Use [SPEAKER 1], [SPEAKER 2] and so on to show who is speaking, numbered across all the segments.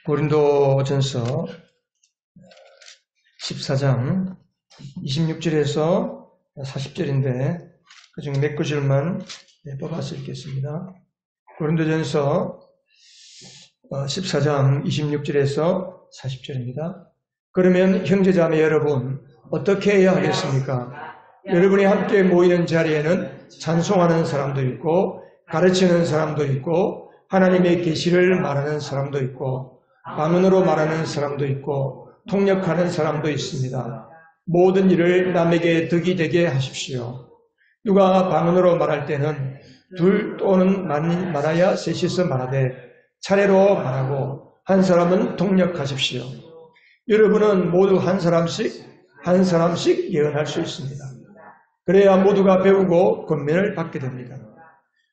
[SPEAKER 1] 고린도전서 14장 26절에서 40절인데 그중에 몇 구절만 뽑아서 읽겠습니다. 고린도전서 14장 26절에서 40절입니다. 그러면 형제자매 여러분 어떻게 해야 하겠습니까? 여러분이 함께 모이는 자리에는 찬송하는 사람도 있고 가르치는 사람도 있고 하나님의 계시를 말하는 사람도 있고 방언으로 말하는 사람도 있고 통역하는 사람도 있습니다. 모든 일을 남에게 덕이 되게 하십시오. 누가 방언으로 말할 때는 둘 또는 많아야 셋이서 말하되 차례로 말하고 한 사람은 통역하십시오. 여러분은 모두 한 사람씩 예언할 수 있습니다. 그래야 모두가 배우고 권면을 받게 됩니다.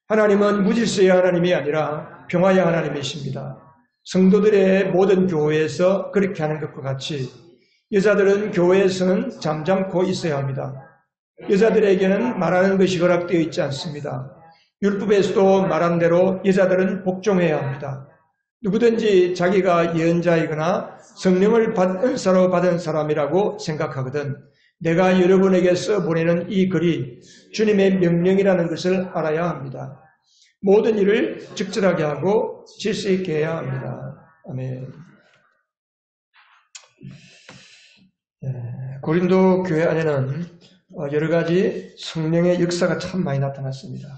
[SPEAKER 1] 하나님은 무질서의 하나님이 아니라 평화의 하나님이십니다. 성도들의 모든 교회에서 그렇게 하는 것과 같이 여자들은 교회에서는 잠잠코 있어야 합니다. 여자들에게는 말하는 것이 허락되어 있지 않습니다. 율법에서도 말한 대로 여자들은 복종해야 합니다. 누구든지 자기가 예언자이거나 성령을 은사로 받은 사람이라고 생각하거든 내가 여러분에게서 보내는 이 글이 주님의 명령이라는 것을 알아야 합니다. 모든 일을 적절하게 하고 질서 있게 해야 합니다. 아멘. 고린도 교회 안에는 여러 가지 성령의 역사가 참 많이 나타났습니다.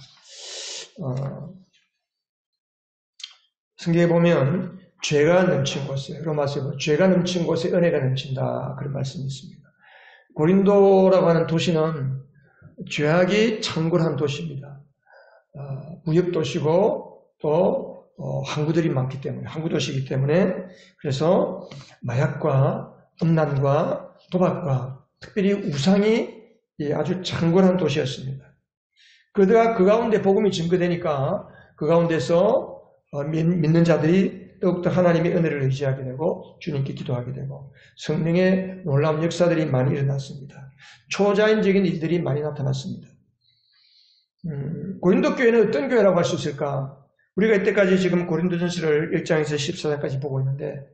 [SPEAKER 1] 성경에 보면 죄가 넘친 곳에 로마서에 보면 죄가 넘친 곳에 은혜가 넘친다 그런 말씀이 있습니다. 고린도라고 하는 도시는 죄악이 창궐한 도시입니다. 무역도시고 또 항구들이 많기 때문에 항구도시이기 때문에 그래서 마약과 음란과 도박과 특별히 우상이 아주 창궐한 도시였습니다. 그러다가 그 가운데 복음이 증거되니까 그 가운데서 믿는 자들이 더욱더 하나님의 은혜를 의지하게 되고 주님께 기도하게 되고 성령의 놀라운 역사들이 많이 일어났습니다. 초자연적인 일들이 많이 나타났습니다. 고린도 교회는 어떤 교회라고 할 수 있을까? 우리가 이때까지 지금 고린도전서를 1장에서 14장까지 보고 있는데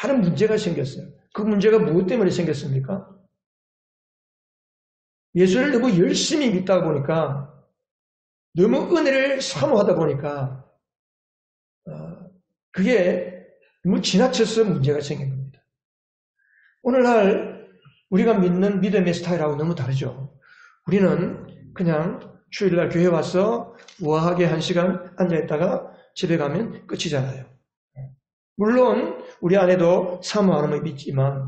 [SPEAKER 1] 많은 문제가 생겼어요. 그 문제가 무엇 때문에 생겼습니까? 예수를 너무 열심히 믿다 보니까 너무 은혜를 사모하다 보니까 그게 너무 지나쳐서 문제가 생긴 겁니다. 오늘날 우리가 믿는 믿음의 스타일하고 너무 다르죠. 우리는 그냥 주일날 교회 와서 우아하게 1시간 앉아있다가 집에 가면 끝이잖아요. 물론 우리 안에도 사모하는 있지만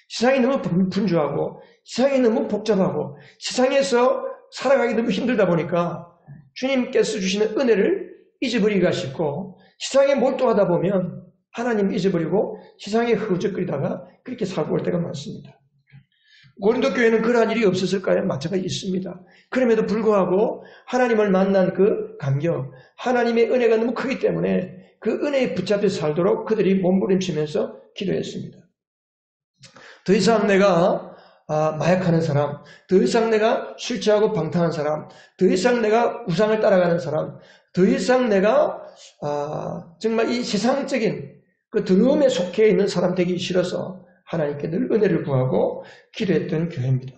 [SPEAKER 1] 세상이 너무 분주하고 세상이 너무 복잡하고 세상에서 살아가기 너무 힘들다 보니까 주님께서 주시는 은혜를 잊어버리기가 쉽고 세상에 몰두하다 보면 하나님 잊어버리고 세상에 흐적거리다가 그렇게 살고 올 때가 많습니다. 고린도 교회는 그러한 일이 없었을까요? 마찬가지 있습니다. 그럼에도 불구하고 하나님을 만난 그 감격, 하나님의 은혜가 너무 크기 때문에 그 은혜에 붙잡혀 살도록 그들이 몸부림치면서 기도했습니다. 더 이상 내가 마약하는 사람, 더 이상 내가 술 취하고 방탕한 사람, 더 이상 내가 우상을 따라가는 사람, 더 이상 내가 정말 이 세상적인 그 더러움에 속해 있는 사람 되기 싫어서 하나님께 늘 은혜를 구하고 기도했던 교회입니다.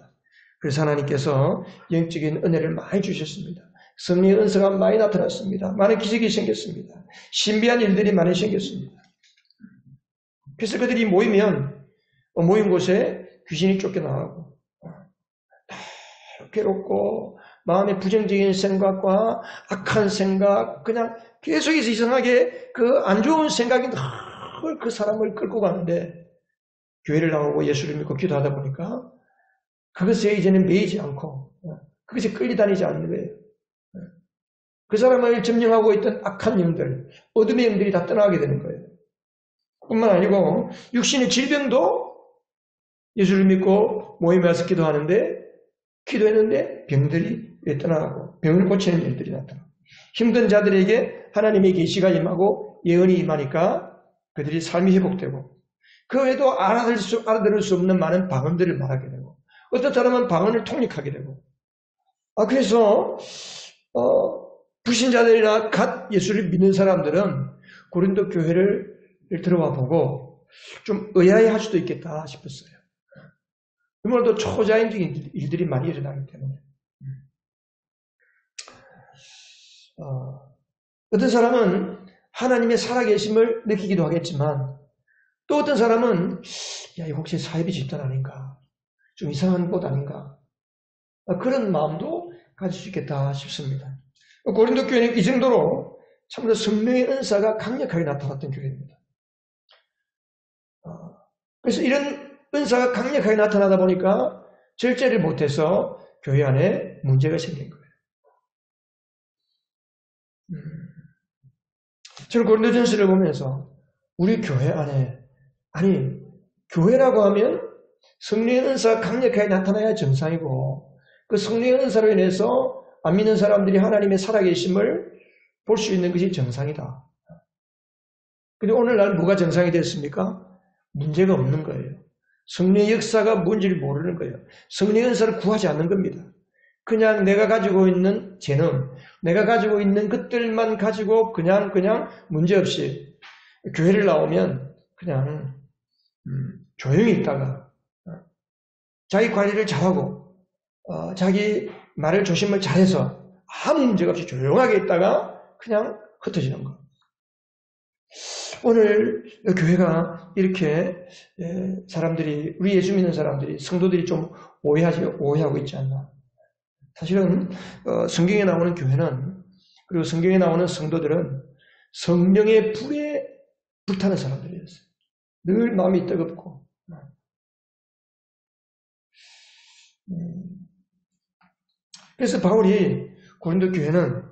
[SPEAKER 1] 그래서 하나님께서 영적인 은혜를 많이 주셨습니다. 성령의 은사가 많이 나타났습니다. 많은 기적이 생겼습니다. 신비한 일들이 많이 생겼습니다. 그래서 그들이 모이면 모인 곳에 귀신이 쫓겨나가고 괴롭고 마음의 부정적인 생각과 악한 생각 그냥 계속해서 이상하게 그 안 좋은 생각이 늘 그 사람을 끌고 가는데 교회를 나오고 예수를 믿고 기도하다 보니까 그것에 이제는 매이지 않고 그것에 끌려다니지 않는 거예요. 그 사람을 점령하고 있던 악한 영들, 어둠의 영들이 다 떠나게 되는 거예요. 뿐만 아니고 육신의 질병도 예수를 믿고 모임에 와서 기도했는데 병들이 왜 떠나가고 병을 고치는 일들이 나타나고 힘든 자들에게 하나님의 계시가 임하고 예언이 임하니까 그들이 삶이 회복되고 그 외에도 알아들을 수 없는 많은 방언들을 말하게 되고 어떤 사람은 방언을 통역하게 되고 그래서 불신자들이나 갓 예수를 믿는 사람들은 고린도 교회를 들어와 보고 좀 의아해할 수도 있겠다 싶었어요. 아무래도 초자연적인 일들이 많이 일어나기 때문에. 어떤 사람은 하나님의 살아계심을 느끼기도 하겠지만 또 어떤 사람은 야, 이거 혹시 사이비 집단 아닌가? 좀 이상한 곳 아닌가? 그런 마음도 가질 수 있겠다 싶습니다. 고린도 교회는 이 정도로 참으로 성령의 은사가 강력하게 나타났던 교회입니다. 그래서 이런 은사가 강력하게 나타나다 보니까 절제를 못해서 교회 안에 문제가 생긴 거예요. 저는 고린도전서를 보면서 우리 교회 안에 교회라고 하면 성령의 은사가 강력하게 나타나야 정상이고 그 성령의 은사로 인해서 안 믿는 사람들이 하나님의 살아계심을 볼 수 있는 것이 정상이다. 근데 오늘날 뭐가 정상이 됐습니까? 문제가 없는 거예요. 성령의 역사가 뭔지를 모르는 거예요. 성령의 은사를 구하지 않는 겁니다. 그냥 내가 가지고 있는 재능, 내가 가지고 있는 것들만 가지고 그냥 문제없이 교회를 나오면 그냥 조용히 있다가 자기 관리를 잘하고 자기 말을 조심을 잘해서 아무 문제가 없이 조용하게 있다가 그냥 흩어지는 거. 오늘 교회가 이렇게 사람들이 우리 예수 믿는 사람들이 성도들이 좀 오해하고 있지 않나. 사실은 성경에 나오는 교회는 그리고 성경에 나오는 성도들은 성령의 불에 불타는 사람들이었어요. 늘 마음이 뜨겁고 그래서 바울이 고린도 교회는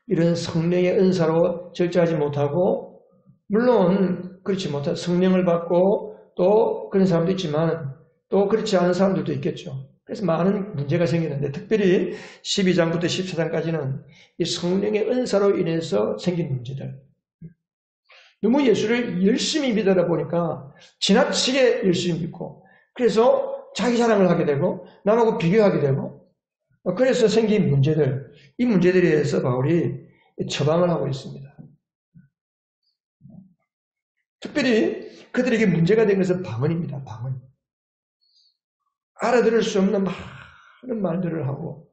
[SPEAKER 1] 이런 성령의 은사로 절제하지 못하고 물론 그렇지 못한 성령을 받고 또 그런 사람도 있지만 또 그렇지 않은 사람들도 있겠죠. 그래서 많은 문제가 생기는데 특별히 12장부터 14장까지는 이 성령의 은사로 인해서 생긴 문제들. 너무 예수를 열심히 믿다 보니까 지나치게 열심히 믿고 그래서 자기 자랑을 하게 되고 남하고 비교하게 되고 그래서 생긴 문제들, 이 문제들에 대해서 바울이 처방을 하고 있습니다. 특별히 그들에게 문제가 된 것은 방언입니다. 방언. 알아들을 수 없는 많은 말들을 하고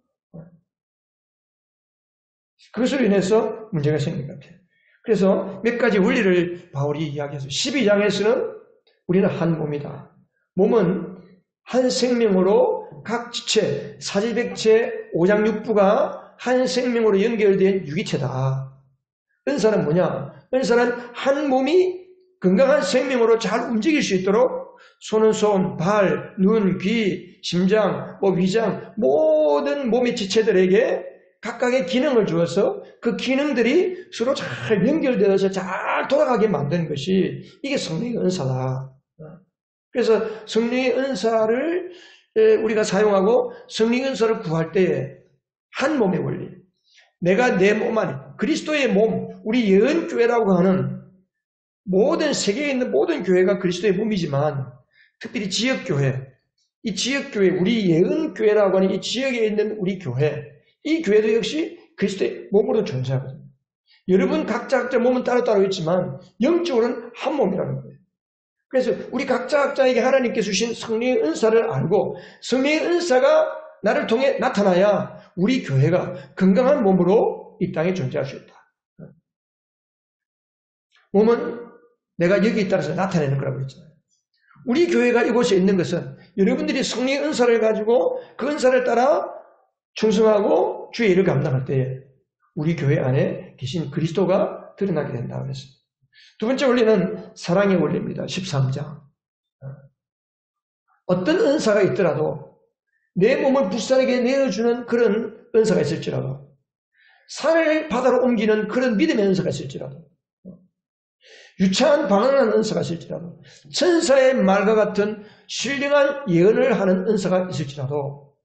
[SPEAKER 1] 그것으로 인해서 문제가 생긴 것 같아요. 그래서 몇 가지 원리를 바울이 이야기해서 12장에서는 우리는 한 몸이다. 몸은 한 생명으로 각 지체, 사지백체, 오장육부가 한 생명으로 연결된 유기체다. 은사는 뭐냐? 은사는 한 몸이 건강한 생명으로 잘 움직일 수 있도록 손은 손, 발, 눈, 귀, 심장, 위장 모든 몸의 지체들에게 각각의 기능을 주어서 그 기능들이 서로 잘 연결되어서 잘 돌아가게 만드는 것이 이게 성령의 은사다. 그래서 성령의 은사를 우리가 사용하고 성령의 은사를 구할 때에 한 몸의 원리, 내가 내 몸 안에 그리스도의 몸, 우리 예언교회라고 하는 모든 세계에 있는 모든 교회가 그리스도의 몸이지만 특별히 지역교회, 이 지역교회, 우리 예언교회라고 하는 이 지역에 있는 우리 교회, 이 교회도 역시 그리스도의 몸으로 존재하거든요. 여러분 각자 몸은 따로따로 있지만 영적으로는 한 몸이라는 거예요. 그래서 우리 각자에게 하나님께서 주신 성령의 은사를 알고 성령의 은사가 나를 통해 나타나야 우리 교회가 건강한 몸으로 이 땅에 존재할 수 있다. 몸은 내가 여기 있다고 나타내는 거라고 했잖아요. 우리 교회가 이곳에 있는 것은 여러분들이 성령의 은사를 가지고 그 은사를 따라 충성하고 주의 일을 감당할 때에 우리 교회 안에 계신 그리스도가 드러나게 된다고 했습니다. 두 번째 원리는 사랑의 원리입니다. 13장. 어떤 은사가 있더라도 내 몸을 불쌍하게 내어주는 그런 은사가 있을지라도 산을 바다로 옮기는 그런 믿음의 은사가 있을지라도 유창한 방언하는 은사가 있을지라도 천사의 말과 같은 신령한 예언을 하는 은사가 있을지라도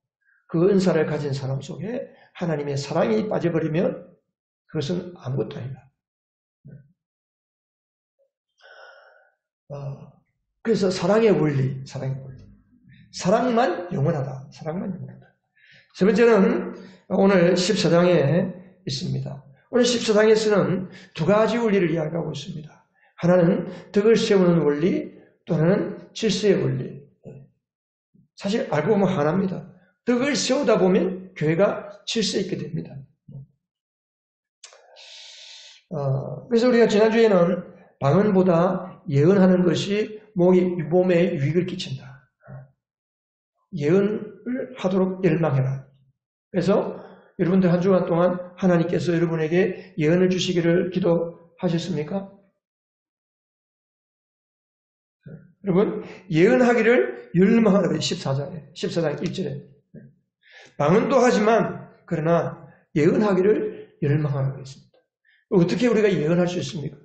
[SPEAKER 1] 그 은사를 가진 사람 속에 하나님의 사랑이 빠져버리면 그것은 아무것도 아니다. 그래서 사랑의 원리. 사랑만 영원하다. 세 번째는 오늘 14장에 있습니다. 오늘 14장에서는 두 가지 원리를 이야기하고 있습니다. 하나는 덕을 세우는 원리, 또 하나는 질서의 원리. 사실 알고 보면 하나입니다. 덕을 세우다 보면 교회가 질서 있게 됩니다. 그래서 우리가 지난주에는 방언보다 예언하는 것이 몸에 유익을 끼친다. 예언을 하도록 열망해라. 그래서 여러분들 한 주간 동안 하나님께서 여러분에게 예언을 주시기를 기도하셨습니까? 여러분, 예언하기를 열망하라. 14장 1절에. 방언도 하지만, 그러나 예언하기를 열망하라고 했습니다. 어떻게 우리가 예언할 수 있습니까?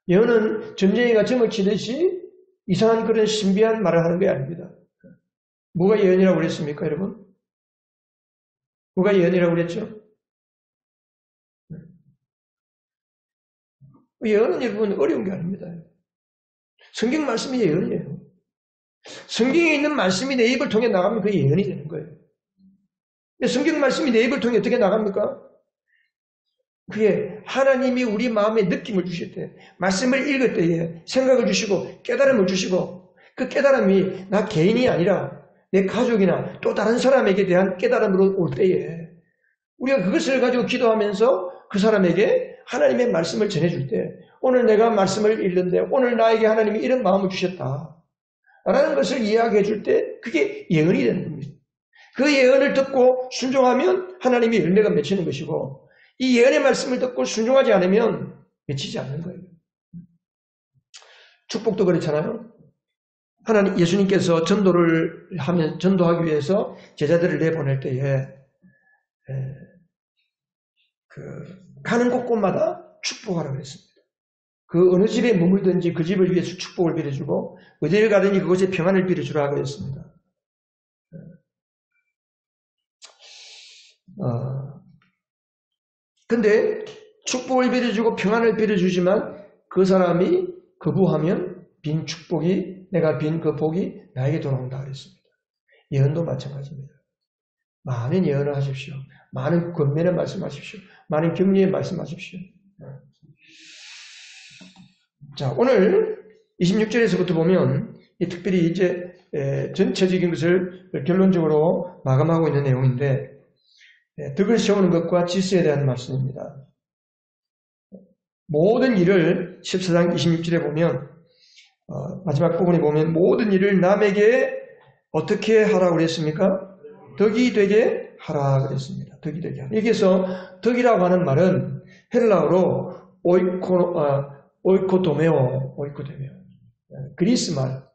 [SPEAKER 1] 예언은 전쟁이가 점을 치듯이 이상한 그런 신비한 말을 하는 게 아닙니다. 뭐가 예언이라고 그랬습니까, 여러분? 뭐가 예언이라고 그랬죠? 예언은 여러분 어려운 게 아닙니다. 성경 말씀이 예언이에요. 성경에 있는 말씀이 내 입을 통해 나가면 그게 예언이 되는 거예요. 성경 말씀이 내 입을 통해 어떻게 나갑니까? 그게 하나님이 우리 마음에 느낌을 주실 때, 말씀을 읽을 때에 생각을 주시고 깨달음을 주시고, 그 깨달음이 나 개인이 아니라 내 가족이나 또 다른 사람에게 대한 깨달음으로 올 때에 우리가 그것을 가지고 기도하면서 그 사람에게 하나님의 말씀을 전해줄 때, 오늘 내가 말씀을 읽는데 오늘 나에게 하나님이 이런 마음을 주셨다 라는 것을 이야기해 줄 때 그게 예언이 되는 겁니다. 그 예언을 듣고 순종하면 하나님이 열매가 맺히는 것이고, 이 예언의 말씀을 듣고 순종하지 않으면 맺히지 않는 거예요. 축복도 그렇잖아요. 하나님, 예수님께서 전도하기 위해서 제자들을 내보낼 때에 가는 곳곳마다 축복하라고 했습니다. 그 어느 집에 머물든지 그 집을 위해서 축복을 빌어주고, 어디를 가든지 그곳에 평안을 빌어주라고 했습니다. 근데 축복을 빌어주고 평안을 빌어주지만 그 사람이 거부하면 빈 축복이, 내가 빈 그 복이 나에게 돌아온다 그랬습니다. 예언도 마찬가지입니다. 많은 예언을 하십시오. 많은 권면의 말씀하십시오. 많은 격려의 말씀하십시오. 자, 오늘 26절에서부터 보면 특별히 이제 전체적인 것을 결론적으로 마감하고 있는 내용인데, 덕을 세우는 것과 질서에 대한 말씀입니다. 모든 일을 14장 26절에 보면 마지막 부분에 보면 모든 일을 남에게 어떻게 하라고 그랬습니까? 덕이 되게 하라 그랬습니다. 덕이 되게 하라. 여기서 덕이라고 하는 말은 헬라어로 오이코도메오. 그리스 말.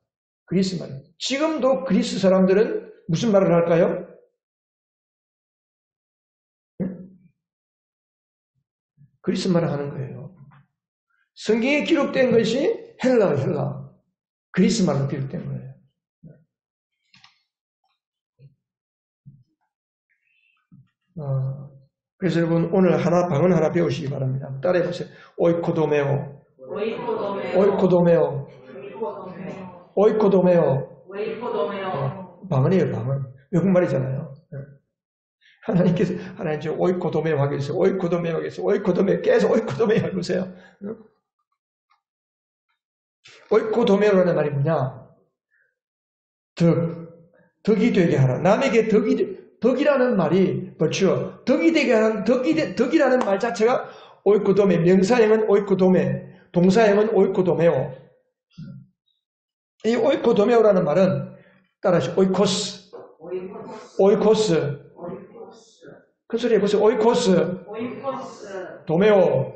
[SPEAKER 1] 지금도 그리스 사람들은 무슨 말을 할까요? 그리스 말을 하는 거예요. 성경에 기록된 것이 헬라. 그리스 말로 기록된 거예요. 그래서 여러분 오늘 방언 하나 배우시기 바랍니다. 따라해보세요. 오이코도메오. 방언이에요, 방언. 외국말이잖아요. 하나님께서 지금 오이코도메오 하고 있어요. 오이코도메오 계속 오이코도메오 하고 있어요. 오이코도메오라는 말이 뭐냐? 덕이 되게 하라. 남에게 덕이라는 말이 뭐죠? 덕이 되게 하는 덕이라는 말 자체가 오이코도메. 명사형은 오이코도메, 동사형은 오이코도메오. 이 오이코도메오라는 말은 따라하시죠. 오이코스. 큰 소리 해보세요. 오이코스. 도메오.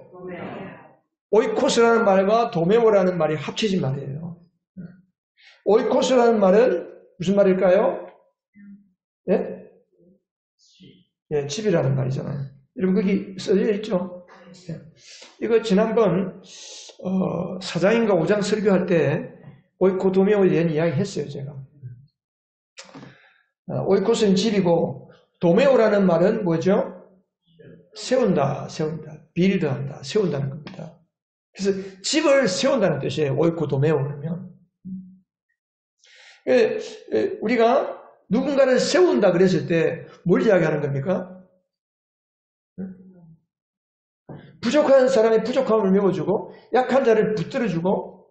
[SPEAKER 1] 오이코스라는 말과 도메오라는 말이 합쳐진 말이에요. 오이코스라는 말은 무슨 말일까요? 예? 예, 집이라는 말이잖아요. 여러분 거기 써져 있죠? 예. 이거 지난번 4장인가 5장 설교할 때 오이코도메오에 대한 이야기 했어요, 제가. 오이코스는 집이고 도메오라는 말은 뭐죠? 세운다. 빌드한다. 세운다는 겁니다. 그래서 집을 세운다는 뜻이에요. 오이코도메오라면. 우리가 누군가를 세운다 그랬을 때 뭘 이야기하는 겁니까? 부족한 사람의 부족함을 메워주고 약한 자를 붙들어주고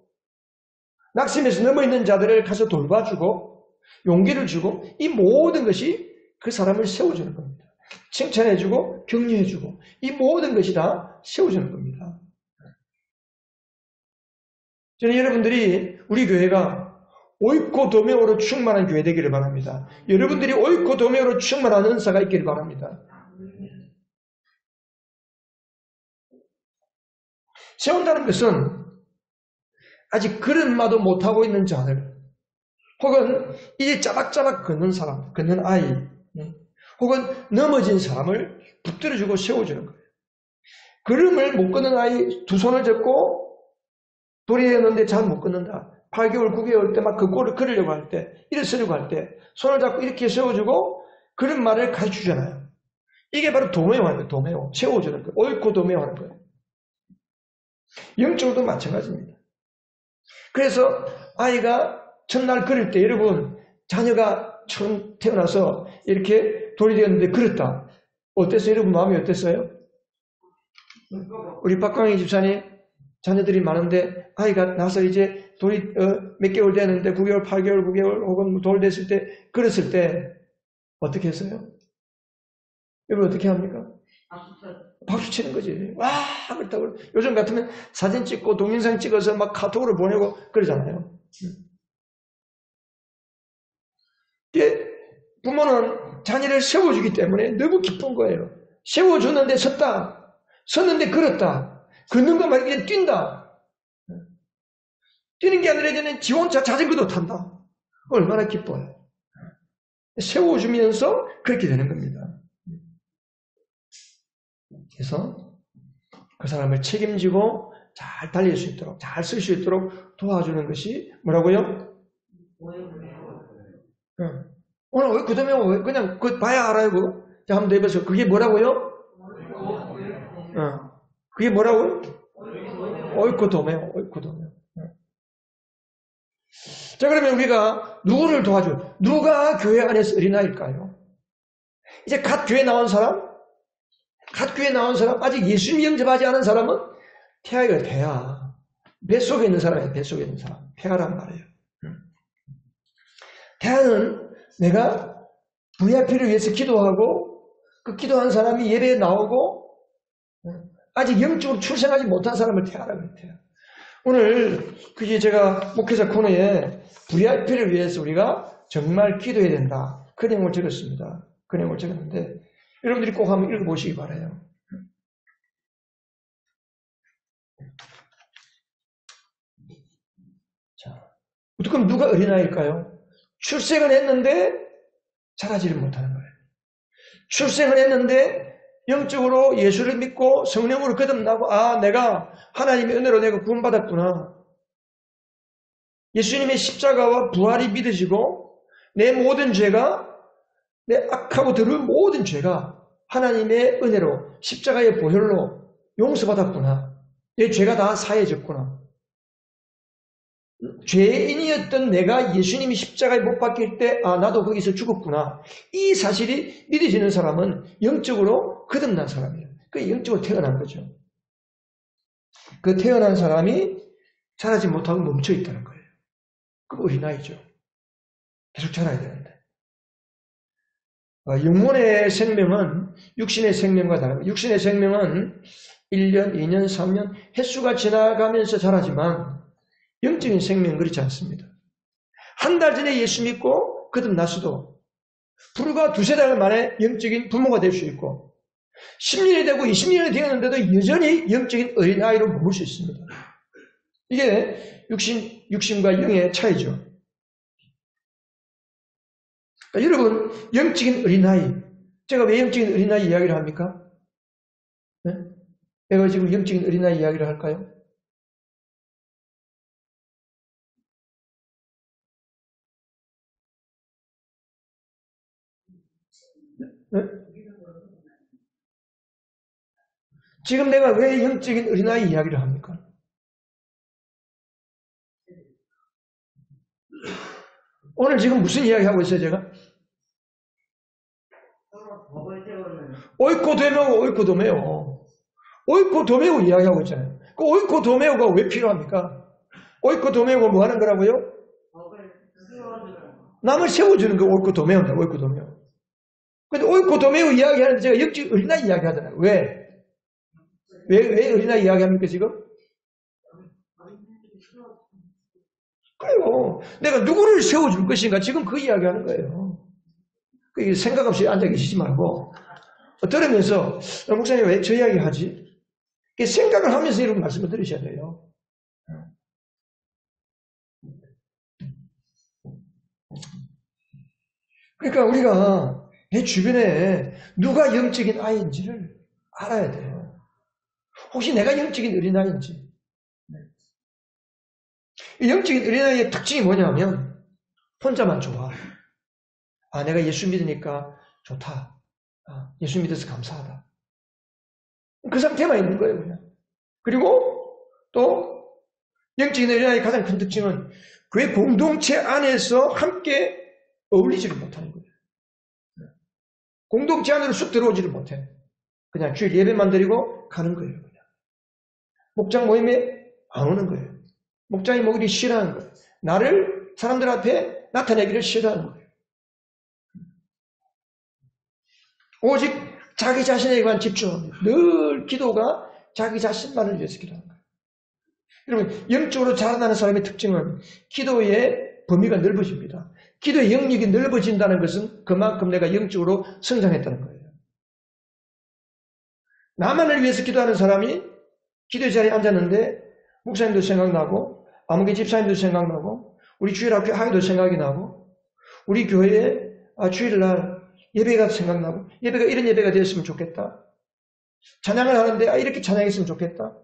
[SPEAKER 1] 낙심에서 넘어있는 자들을 가서 돌봐주고 용기를 주고 이 모든 것이 그 사람을 세워주는 겁니다. 칭찬해주고 격려해주고 이 모든 것이 다 세워주는 겁니다. 저는 여러분들이 우리 교회가 오이코 도메오로 충만한 교회 되기를 바랍니다. 여러분들이 오이코 도메오로 충만한 은사가 있기를 바랍니다. 세운다는 것은 아직 걸음마도 못하고 있는 자들 혹은 이제 짜박짜박 걷는 사람, 걷는 아이 혹은 넘어진 사람을 붙들어주고 세워주는 거예요. 걸음을 못 걷는 아이 두 손을 잡고 도리했는데 잘 못 걷는다. 8개월, 9개월 때 막 그 꼴을 걸으려고 할 때, 일어서려고 할 때 손을 잡고 이렇게 세워주고 그런 말을 가르쳐주잖아요. 이게 바로 도메오 하는 거예요. 도메오. 세워주는 거예요. 옳고 도메오 하는 거예요. 영적으로도 마찬가지입니다. 그래서 아이가 첫날 걸을 때 여러분 자녀가 처음 태어나서 이렇게 돌이 되었는데 걸었다. 어땠어요? 여러분 마음이 어땠어요? 우리 박광희 집사님 자녀들이 많은데 아이가 나서 이제 돌이 몇 개월 되는데 9개월, 8개월, 9개월 혹은 돌 됐을 때 걸었을 때 어떻게 했어요? 여러분 어떻게 합니까? 박수 치는 거지. 와! 그렇다고. 요즘 같으면 사진 찍고 동영상 찍어서 막 카톡으로 보내고 그러잖아요. 부모는 자녀를 세워주기 때문에 너무 기쁜 거예요. 세워주는데 섰다. 섰는데 걸었다. 걷는 것만 그냥 뛴다. 뛰는 게 아니라 이제는 지 혼자 자전거도 탄다. 얼마나 기뻐요. 세워주면서 그렇게 되는 겁니다. 그래서 그 사람을 책임지고 잘 달릴 수 있도록, 잘 쓸 수 있도록 도와주는 것이 뭐라고요? 오늘 그 다음에 그냥 그 봐야 알아요. 그거. 자, 한번 더 해보세요. 그게 뭐라고요? 그게 뭐라고요? 옳고 도매요. 옳고 도매요. 자, 그러면 우리가 누구를 도와줘요? 누가 교회 안에서 어린아이일까요? 이제 갓 교회 나온 사람? 갓 교회 나온 사람? 아직 예수님 영접하지 않은 사람은 태아가 태아. 뱃속에 있는 사람이에요. 뱃속에 있는 사람. 태아란 말이에요. 태아는 내가 VIP를 위해서 기도하고 그 기도한 사람이 예배에 나오고 아직 영적으로 출생하지 못한 사람을 태아라고 해요. 오늘 그게 제가 목회자 코너에 VIP를 위해서 우리가 정말 기도해야 된다. 그 내용을 적었습니다. 그 내용을 적었는데 여러분들이 꼭 한번 읽어보시기 바라요. 자, 그럼 누가 어린아이일까요? 출생을 했는데 자라지를 못하는 거예요. 출생을 했는데 영적으로 예수를 믿고 성령으로 거듭나고 내가 하나님의 은혜로 내가 구원받았구나. 예수님의 십자가와 부활이 믿어지고 내 모든 죄가 내 악하고 더러운 모든 죄가 하나님의 은혜로 십자가의 보혈로 용서받았구나. 내 죄가 다 사해졌구나. 죄인이었던 내가 예수님이 십자가에 못 박힐 때 나도 거기서 죽었구나. 이 사실이 믿어지는 사람은 영적으로 거듭난 사람이에요. 그 영적으로 태어난 거죠. 그 태어난 사람이 자라지 못하고 멈춰 있다는 거예요. 그 어린아이죠. 계속 자라야 되는데. 영혼의 생명은 육신의 생명과 다릅니다. 육신의 생명은 1년, 2년, 3년 횟수가 지나가면서 자라지만 영적인 생명은 그렇지 않습니다. 한 달 전에 예수 믿고 거듭났어도 불과 두세 달 만에 영적인 부모가 될 수 있고 10년이 되고 20년이 되었는데도 여전히 영적인 어린아이로 머물 수 있습니다. 이게 육신과 영의 차이죠. 그러니까 여러분 영적인 어린아이, 제가 왜 영적인 어린아이 이야기를 합니까? 네? 내가 지금 영적인 어린아이 이야기를 할까요? 네? 지금 내가 왜 영적인 어린아이 이야기를 합니까? 오늘 지금 무슨 이야기 하고 있어요, 제가? 옳고 되면 옳고 도매요. 오이코도메오 이야기하고 있잖아요. 그 오이코도메오가 왜 필요합니까? 오이코도메오가 뭐 하는 거라고요? 남을 세워주는 거 오이코도메오입니다. 오이코도메오. 근데 오이코도메오 이야기하는데 제가 역지 어린아이 이야기하잖아요. 왜? 왜 어린아이 이야기합니까 지금? 그래요. 내가 누구를 세워줄 것인가 지금 그 이야기하는 거예요. 생각 없이 앉아 계시지 말고 들으면서 목사님 왜 저 이야기 하지? 생각을 하면서 이런 말씀을 들으셔야 돼요. 그러니까 우리가 내 주변에 누가 영적인 아이인지를 알아야 돼요. 혹시 내가 영적인 어린아이인지. 영적인 어린아이의 특징이 뭐냐면 혼자만 좋아. 아, 내가 예수 믿으니까 좋다. 아, 예수 믿어서 감사하다. 그 상태만 있는 거예요, 그냥. 그리고 또 영적인 어린아이의 가장 큰 특징은 교회 공동체 안에서 함께 어울리지를 못하는 거예요. 공동체 안으로 쑥 들어오지를 못해. 그냥 주일 예배만 드리고 가는 거예요, 그냥. 목장 모임에 안 오는 거예요. 목장이 모이기 싫어하는 거예요. 나를 사람들 앞에 나타내기를 싫어하는 거예요. 오직 자기 자신에게만 집중합니다. 늘 기도가 자기 자신만을 위해서 기도하는 거예요. 여러분, 영적으로 자라나는 사람의 특징은 기도의 범위가 넓어집니다. 기도의 영역이 넓어진다는 것은 그만큼 내가 영적으로 성장했다는 거예요. 나만을 위해서 기도하는 사람이 기도 자리에 앉았는데 목사님도 생각나고 아무개 집사님도 생각나고 우리 주일학교 학교도 생각이 나고 우리 교회에 주일날 예배가 생각나고 예배가 이런 예배가 되었으면 좋겠다. 찬양을 하는데 이렇게 찬양했으면 좋겠다.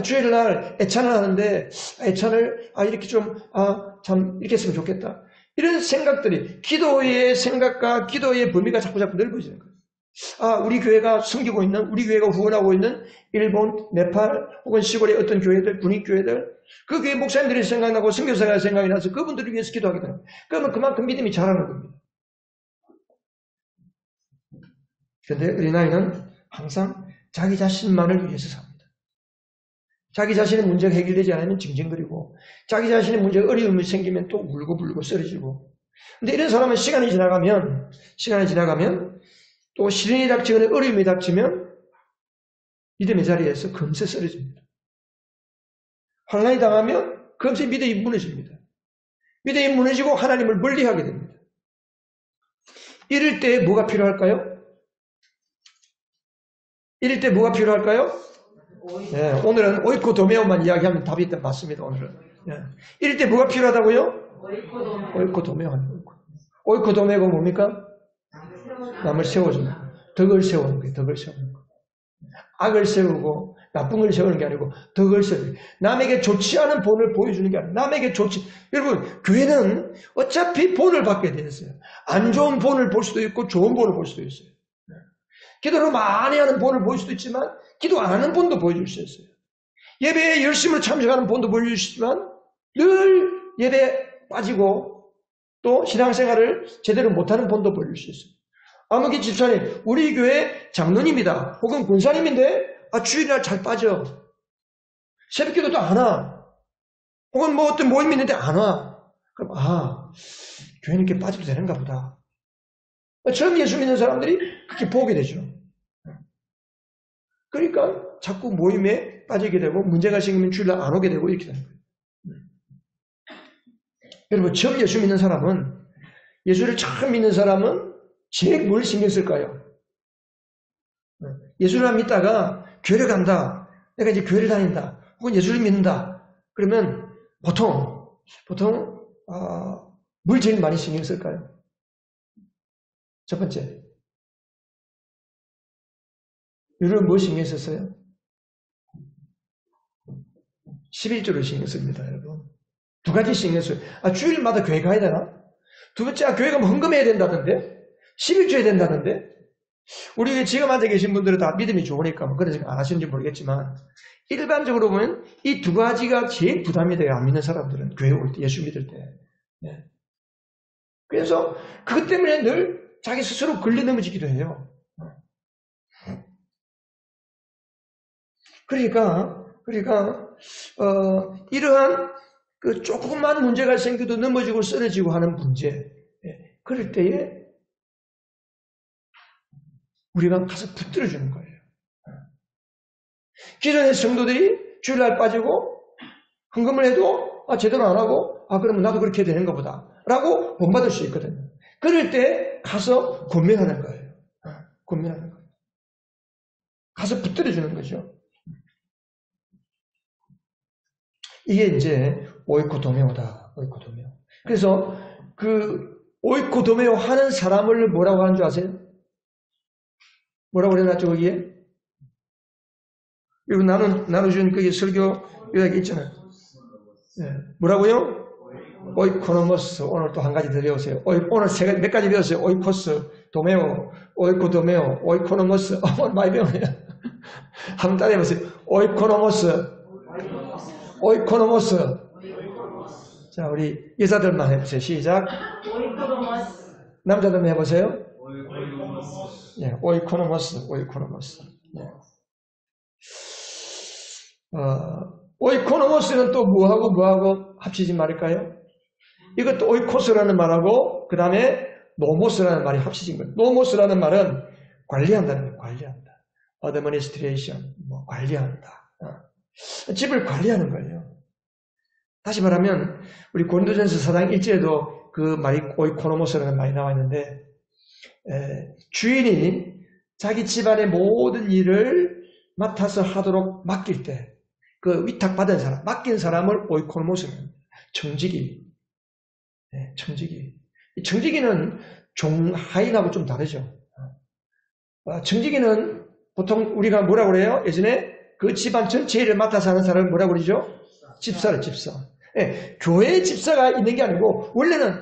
[SPEAKER 1] 주일날 애찬을 하는데 애찬을 이렇게 참 이렇게 했으면 좋겠다. 이런 생각들이 기도의 생각과 기도의 범위가 자꾸 넓어지는 거예요. 우리 교회가 섬기고 있는, 우리 교회가 후원하고 있는 일본, 네팔 혹은 시골의 어떤 교회들, 군익교회들 그 교회 목사님들이 생각나고 선교사가 생각이 나서 그분들을 위해서 기도하게 되는 거예요. 그러면 그만큼 믿음이 자라는 겁니다. 그런데 어린아이는 항상 자기 자신만을 위해서 삽니다. 자기 자신의 문제가 해결되지 않으면 징징거리고 자기 자신의 문제가 어려움이 생기면 또 울고불고 쓰러지고 근데 이런 사람은 시간이 지나가면 또 시련이 닥치거나 어려움이 닥치면 믿음의 자리에서 금세 쓰러집니다. 환난이 당하면 금세 믿음이 무너집니다. 믿음이 무너지고 하나님을 멀리하게 됩니다. 이럴 때 뭐가 필요할까요? 네, 오늘은 오이코도메오만 이야기하면 답이 맞습니다. 오늘은. 네. 이럴 때 뭐가 필요하다고요? 오이코도메오. 오이코도메오가 뭡니까? 남을 세워주는 거. 덕을 세우는 거예요. 덕을 세우는 거. 악을 세우고 나쁜 걸 세우는 게 아니고 덕을 세우는 거예요. 남에게 좋지 않은 본을 보여주는 게 아니고 남에게 여러분 교회는 어차피 본을 받게 되어 있어요. 안 좋은 본을 볼 수도 있고 좋은 본을 볼 수도 있어요. 기도를 많이 하는 본을 보일 수도 있지만 기도 안 하는 본도 보여줄 수 있어요. 예배에 열심으로 참석하는 본도 보여줄 수 있지만 늘 예배에 빠지고 또 신앙생활을 제대로 못하는 본도 보여줄 수 있어요. 아무개 집사님, 우리 교회 장로님이다. 혹은 권사님인데 주일날 잘 빠져. 새벽기도도 안 와. 혹은 어떤 모임이 있는데 안 와. 그럼 교회는 이렇게 빠져도 되는가 보다. 처음 예수 믿는 사람들이 그렇게 보게 되죠. 그러니까 자꾸 모임에 빠지게 되고 문제가 생기면 주일날 안 오게 되고 이렇게 되는 거예요. 여러분 처음 예수 믿는 사람은 예수를 처음 믿는 사람은 제일 뭘 신경 쓸까요? 예수를 믿다가 교회를 간다. 내가 이제 교회를 다닌다. 혹은 예수를 믿는다. 그러면 보통 뭘 제일 많이 신경 쓸까요? 첫 번째, 여러분 뭐 신경 썼어요? 11조를 신경 씁니다, 여러분. 두 가지 신경 써요. 주일마다 교회 가야 되나? 두 번째, 교회 가면 헌금해야 된다던데? 11조 해야 된다던데? 우리 지금 앉아 계신 분들은 다 믿음이 좋으니까 뭐 그런 생각 안 하시는지 모르겠지만 일반적으로 보면 이 두 가지가 제일 부담이 돼요. 안 믿는 사람들은 교회 올 때, 예수 믿을 때. 네. 그래서 그것 때문에 늘 자기 스스로 걸려 넘어지기도 해요. 그러니까 이러한 그 조금만 문제가 생겨도 넘어지고 쓰러지고 하는 문제, 그럴 때에 우리가 가서 붙들어주는 거예요. 기존의 성도들이 주일날 빠지고 헌금을 해도 제대로 안 하고 그러면 나도 그렇게 되는 것보다 라고 본받을 수 있거든요. 그럴 때 가서 권면하는 거예요. 권면하는 거예요. 가서 붙들어주는 거죠. 이게 이제 오이코도메오다. 오이코도메오. 그래서 그 오이코도메오 하는 사람을 뭐라고 하는 줄 아세요? 뭐라고 그래놨죠 거기에? 여러분 나눠준 거기 설교 요약이 있잖아요. 네. 뭐라고요? 오이코노모스. 오늘 또 한 가지 더 배우세요. 오늘 몇 가지 배웠어요. 오이코스, 도메오, 오이코도메오, 오이코노모스. 오늘 많이 배우네요. 한번 따라해보세요. 오이코노모스. 오이코노모스. 자, 우리 여자들만 해보세요. 시작. 오이코노모스. 남자들만 해보세요. 오이코노모스. 네, 오이코노모스. 오이코노모스. 네. 오이코노모스는 또 뭐하고 합치지 말일까요? 이것도 오이코스라는 말하고 그 다음에 노모스라는 말이 합치진 거예요. 노모스라는 말은 관리한다는 거예요. 관리한다. administration, 관리한다. 집을 관리하는 거예요. 다시 말하면 우리 고린도전서 4장 1절에도 그 말이 오이코노모스라는 말이 나와 있는데 주인이 자기 집안의 모든 일을 맡아서 하도록 맡길 때 그 위탁받은 사람, 맡긴 사람을 오이코노모스라는 거예요. 청지기. 네, 청지기. 청지기는 종하인하고 좀 다르죠. 청지기는 보통 우리가 뭐라고 그래요? 예전에 그 집안 전체 일을 맡아서 하는 사람을 뭐라고 그러죠? 집사를, 집사. 네, 교회에 집사가 있는 게 아니고 원래는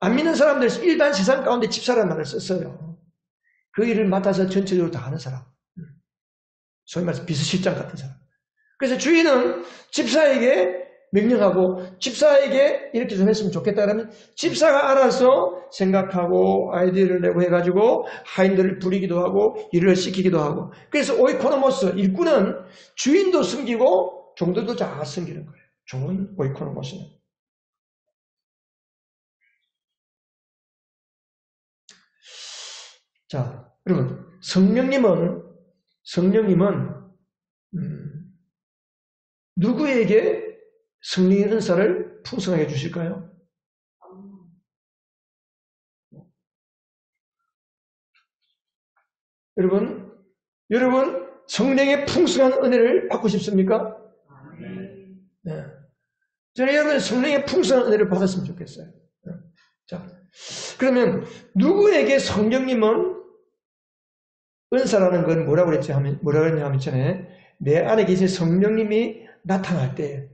[SPEAKER 1] 안 믿는 사람들 일반 세상 가운데 집사라는 말을 썼어요. 그 일을 맡아서 전체적으로 다 하는 사람. 소위 말해서 비서실장 같은 사람. 그래서 주인은 집사에게 명령하고 집사에게 이렇게 좀 했으면 좋겠다 그러면 집사가 알아서 생각하고 아이디어를 내고 해가지고 하인들을 부리기도 하고 일을 시키기도 하고 그래서 오이코노모스 일꾼은 주인도 섬기고 종들도 잘 섬기는 거예요. 좋은 오이코노모스는. 자, 여러분 성령님은 누구에게 성령의 은사를 풍성하게 주실까요? 여러분 성령의 풍성한 은혜를 받고 싶습니까? 네. 저는 여러분 성령의 풍성한 은혜를 받았으면 좋겠어요. 네. 자, 그러면 누구에게 성령님은 은사라는 건 뭐라고 그랬냐 하면 전에 내 안에 계신 성령님이 나타날 때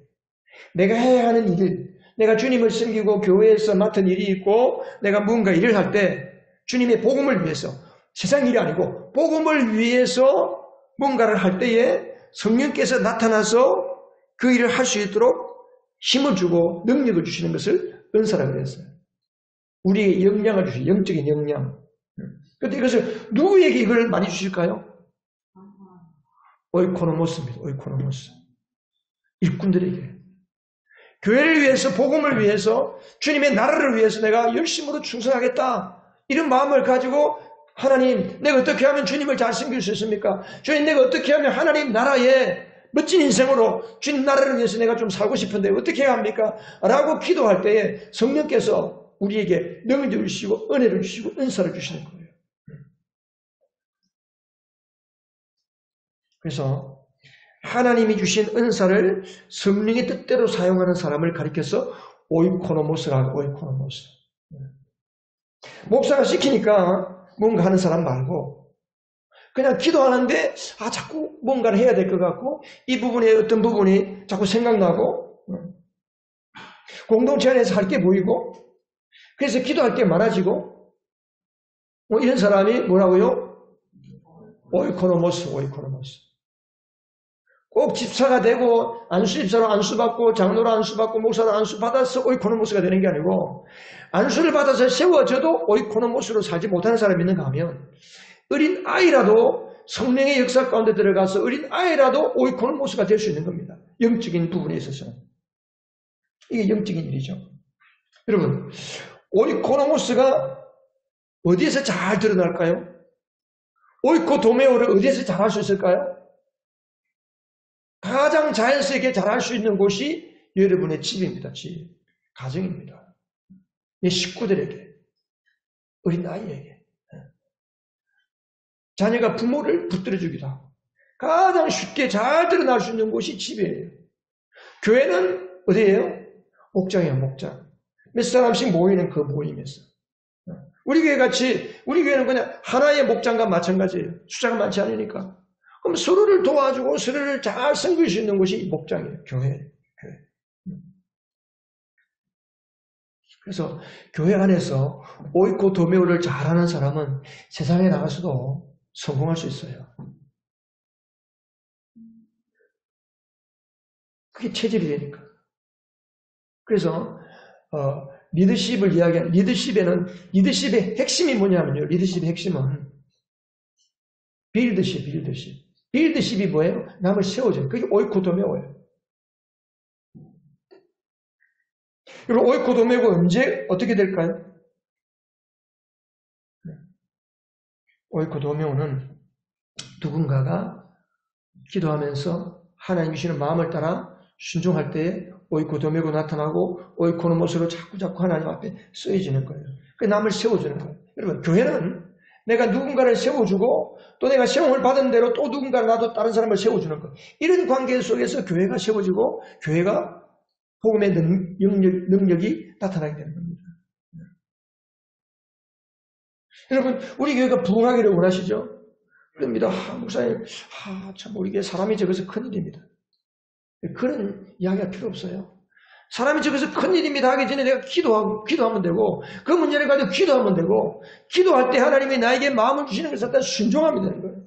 [SPEAKER 1] 내가 해야 하는 일, 내가 주님을 섬기고 교회에서 맡은 일이 있고 내가 무언가 일을 할 때 주님의 복음을 위해서 세상 일이 아니고 복음을 위해서 뭔가를 할 때에 성령께서 나타나서 그 일을 할 수 있도록 힘을 주고 능력을 주시는 것을 은사라고 그랬어요. 우리에게 역량을 주시는 영적인 역량. 그런데 이것을 누구에게 이걸 많이 주실까요? 오이코노모스입니다. 오이코노모스. 일꾼들에게. 교회를 위해서 복음을 위해서 주님의 나라를 위해서 내가 열심으로 충성하겠다. 이런 마음을 가지고 하나님 내가 어떻게 하면 주님을 잘 섬길 수 있습니까? 주님 내가 어떻게 하면 하나님 나라에 멋진 인생으로 주님 나라를 위해서 내가 좀 살고 싶은데 어떻게 해야 합니까? 라고 기도할 때에 성령께서 우리에게 능력을 주시고 은혜를 주시고 은사를 주시는 거예요. 그래서 하나님이 주신 은사를 성령의 뜻대로 사용하는 사람을 가리켜서 오이코노모스라고 오이코노모스. 목사가 시키니까 뭔가 하는 사람 말고 그냥 기도하는데 자꾸 뭔가를 해야 될 것 같고 이 부분에 어떤 부분이 자꾸 생각나고 공동체 안에서 할 게 보이고 그래서 기도할 게 많아지고 이런 사람이 뭐라고요? 오이코노모스. 꼭 집사가 되고 안수집사로 안수받고 장로로 안수받고 목사로 안수받아서 오이코노모스가 되는 게 아니고 안수를 받아서 세워져도 오이코노모스로 살지 못하는 사람이 있는가 하면 어린 아이라도 성령의 역사 가운데 들어가서 어린 아이라도 오이코노모스가 될 수 있는 겁니다. 영적인 부분에 있어서는. 이게 영적인 일이죠. 여러분, 오이코노모스가 어디에서 잘 드러날까요? 오이코도메오를 어디에서 잘할 수 있을까요? 가장 자연스럽게 잘할 수 있는 곳이 여러분의 집입니다. 집. 가정입니다. 내 식구들에게, 어린 아이에게. 자녀가 부모를 붙들어주기도 하고 가장 쉽게 잘 드러날 수 있는 곳이 집이에요. 교회는 어디예요? 목장이에요. 목장. 몇 사람씩 모이는 그 모임에서. 우리 교회는 그냥 하나의 목장과 마찬가지예요. 숫자가 많지 않으니까. 그럼 서로를 도와주고 서로를 잘 섬길 수 있는 곳이 목장이에요. 교회. 그래서 교회 안에서 오이코도메오를 잘하는 사람은 세상에 나가서도 성공할 수 있어요. 그게 체질이 되니까. 그래서 리더십을 이야기하는 리더십의 핵심이 뭐냐면요. 리더십의 핵심은 빌드십이 뭐예요? 남을 세워줘요. 그게 오이코도메오예요. 그리고 오이코도메오가 언제 어떻게 될까요? 오이코도메오는 누군가가 기도하면서 하나님 주시는 마음을 따라 순종할 때에 오이코도메오가 나타나고 오이코노모스로 자꾸 하나님 앞에 쓰여지는 거예요. 그 남을 세워주는 거예요. 여러분, 교회는 내가 누군가를 세워주고 또 내가 세움을 받은 대로 또 누군가를 나도 다른 사람을 세워주는 거예요. 이런 관계 속에서 교회가 세워지고 교회가 복음의 능력이 나타나게 되는 겁니다. 여러분, 우리 교회가 부흥하기를 원하시죠? 그럽니다. 목사님, 참 우리 교회 사람이 적어서 큰일입니다. 그런 이야기가 필요 없어요. 사람이 적어서 큰일입니다 하기 전에 내가 기도하면 되고 그 문제를 가지고 기도하면 되고 기도할 때 하나님이 나에게 마음을 주시는 것을 갖다 순종하면 되는 거예요.